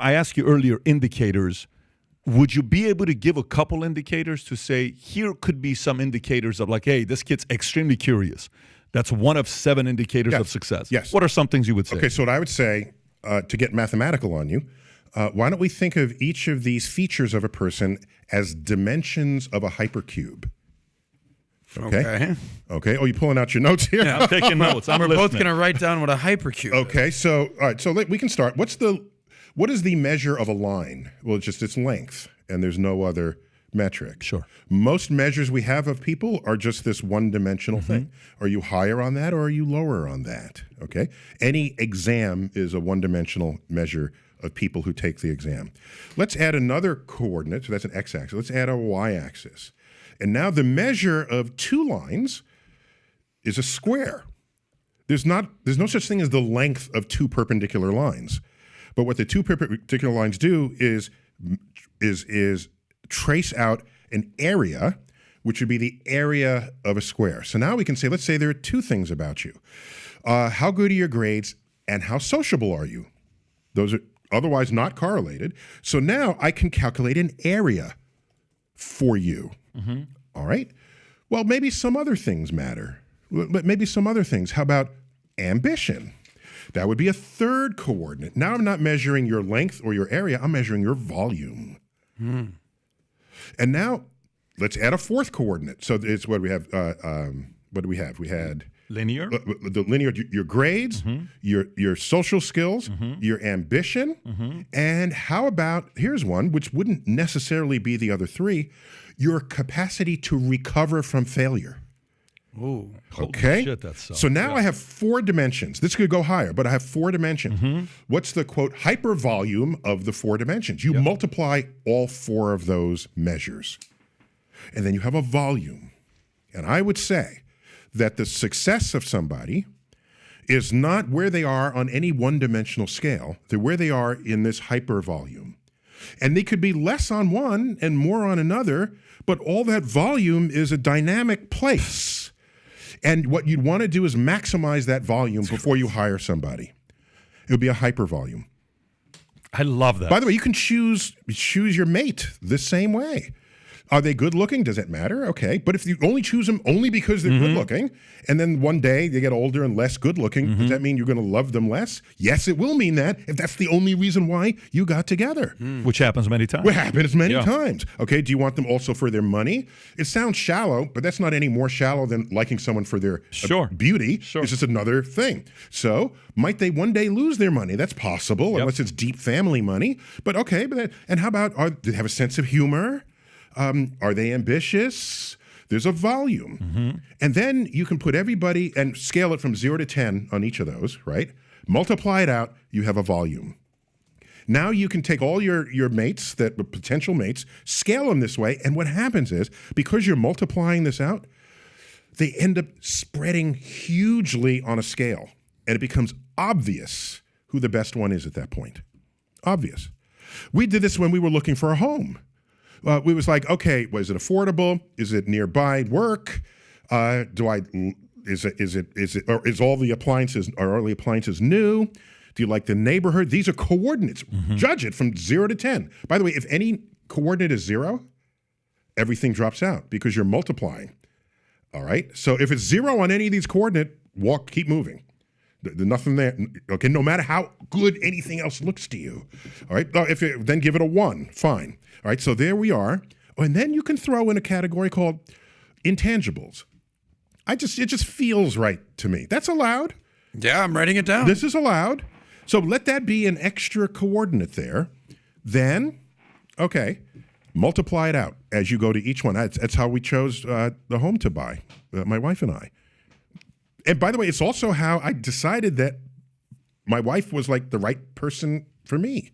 I asked you earlier, indicators. Would you be able to give a couple indicators to say, here could be some indicators of like, hey, this kid's extremely curious. That's one of 7 indicators of success. Yes. What are some things you would say? Okay, so what I would say, to get mathematical on you, why don't we think of each of these features of a person as dimensions of a hypercube? Okay. Oh, you pulling out your notes here? Yeah, I'm taking notes. We're both going to write down what a hypercube is. Okay, so all right, so we can start. What is the measure of a line? Well, it's just its length, and there's no other metric. Sure. Most measures we have of people are just this one-dimensional thing. Are you higher on that or are you lower on that? Okay. Any exam is a one-dimensional measure of people who take the exam. Let's add another coordinate. So that's an x-axis. Let's add a y-axis. And now the measure of 2 lines is a square. There's no such thing as the length of 2 perpendicular lines. But what the 2 perpendicular lines do is trace out an area, which would be the area of a square. So now we can say, let's say there are 2 things about you. How good are your grades and how sociable are you? Those are otherwise not correlated. So now I can calculate an area for you. All right? Well, maybe some other things matter. But maybe some other things. How about ambition? That would be a 3rd coordinate. Now I'm not measuring your length or your area. I'm measuring your volume. And now let's add a 4th coordinate. So it's what we have. What do we have? We had linear. The linear. Your grades, your social skills, your ambition, and how about here's one which wouldn't necessarily be the other 3: your capacity to recover from failure. Ooh, okay. Shit, that's so now I have 4 dimensions. This could go higher, but I have 4 dimensions. What's the quote hypervolume of the 4 dimensions? You multiply all 4 of those measures, and then you have a volume. And I would say that the success of somebody is not where they are on any one-dimensional scale. They're where they are in this hypervolume. And they could be less on one and more on another, but all that volume is a dynamic place. And what you'd want to do is maximize that volume before you hire somebody. It would be a hypervolume. I love that. By the way, you can choose your mate the same way. Are they good looking? Does it matter? Okay. But if you only choose them only because they're good looking, and then one day they get older and less good looking, does that mean you're going to love them less? Yes, it will mean that if that's the only reason why you got together. Which happens many times. Which happens many times. Okay. Do you want them also for their money? It sounds shallow, but that's not any more shallow than liking someone for their beauty. It's just another thing. So might they one day lose their money? That's possible, unless it's deep family money. But okay. And how about, do they have a sense of humor? Are they ambitious? There's a volume. And then you can put everybody and scale it from 0 to 10 on each of those, right? Multiply it out, you have a volume. Now you can take all your mates, potential mates, scale them this way, and what happens is, because you're multiplying this out, they end up spreading hugely on a scale, and it becomes obvious who the best one is at that point. Obvious. We did this when we were looking for a home. We was like, okay, was it affordable? Is it nearby work? Is all the appliances, are all the appliances new? Do you like the neighborhood? These are coordinates. Judge it from 0 to 10. By the way, if any coordinate is 0, everything drops out because you're multiplying. All right. So if it's 0 on any of these coordinates, keep moving. There's nothing there. Okay, no matter how good anything else looks to you. All right, then give it a 1. Fine. All right, so there we are. And then you can throw in a category called intangibles. It just feels right to me. That's allowed. Yeah, I'm writing it down. This is allowed. So let that be an extra coordinate there. Then, okay, multiply it out as you go to each one. That's how we chose the home to buy, my wife and I. And by the way, it's also how I decided that my wife was like the right person for me.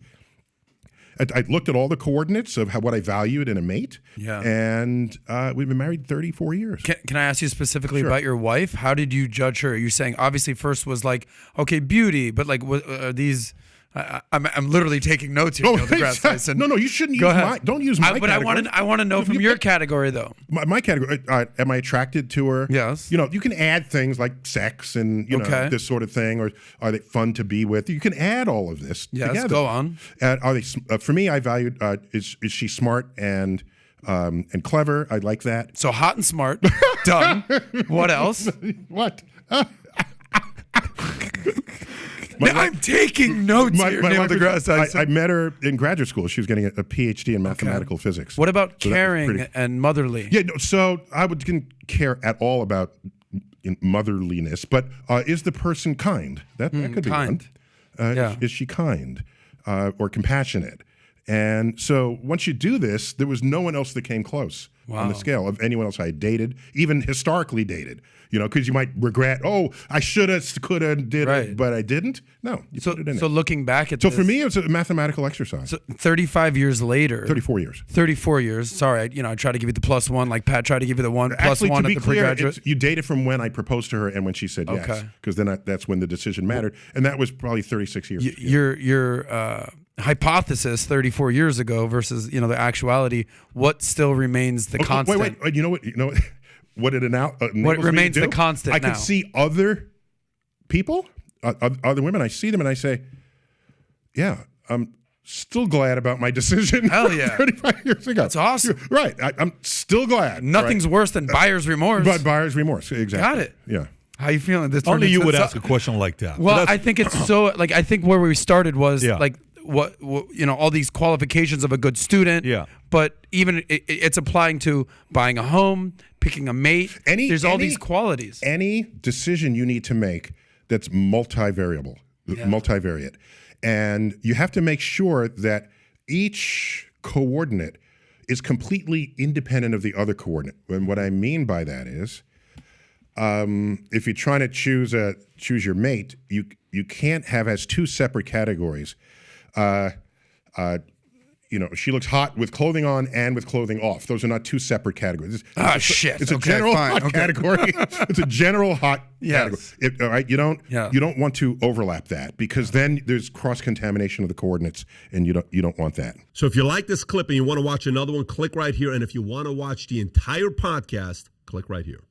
I looked at all the coordinates of what I valued in a mate. Yeah. And we've been married 34 years. Can I ask you specifically about your wife? How did you judge her? You're saying obviously first was like, okay, beauty, but like are these I'm literally taking notes here. Neil deGrasse Tyson. No, you shouldn't Go use ahead. my. Don't use my. But category. I want to know from your category though. My category. Am I attracted to her? Yes. You can add things like sex and Okay. this sort of thing, or are they fun to be with? You can add all of this. Yes. Together. Go on. Are they? For me, I valued. Is she smart and clever? I like that. So hot and smart. Done. What else? What? I'm taking notes here, Neil wife deGrasse Tyson. I met her in graduate school. She was getting a PhD in mathematical physics. What about So that was caring and motherly? Yeah, no, so I didn't care at all about motherliness, but is the person kind? That could be kind. one. Yeah. Is she kind or compassionate? And so once you do this, there was no one else that came close on the scale of anyone else I had dated, even historically dated. Because you might regret, I should have, could have, did it, but I didn't. No, you put it in So it. looking back at So this, for me, it's a mathematical exercise. so 35 years later. 34 years. 34 years. Sorry, I try to give you the plus one, like Pat tried to give you the one plus Actually, one to at be the clear, pregraduate. you dated from when I proposed to her and when she said yes, Okay. because then that's when the decision mattered, and that was probably 36 years. Your hypothesis 34 years ago versus the actuality. What still remains the constant? Wait. You know what? What it What remains the constant I now? can see other people, other women. I see them and I say, yeah, I'm still glad about my decision. Hell yeah. 35 years ago. That's awesome. Right. I'm still glad. Nothing's worse than buyer's remorse. But buyer's remorse. Exactly. Got it. Yeah. How you feeling? This Only turned you into would so- ask a question like that. Well, I think it's so I think where we started was Yeah. like what all these qualifications of a good student. Yeah. But even it's applying to buying a home, picking a mate. There's all these qualities. Any decision you need to make that's multivariate, and you have to make sure that each coordinate is completely independent of the other coordinate. And what I mean by that is, if you're trying to choose your mate, you can't have as two separate categories. She looks hot with clothing on and with clothing off. Those are not two separate categories. Shit. It's a Okay, general fine. hot Okay. category. It's a general hot Yes. category. All right, you don't want to overlap that, because then there's cross contamination of the coordinates, and you don't want that. So if you like this clip and you want to watch another one, click right here. And if you want to watch the entire podcast, click right here.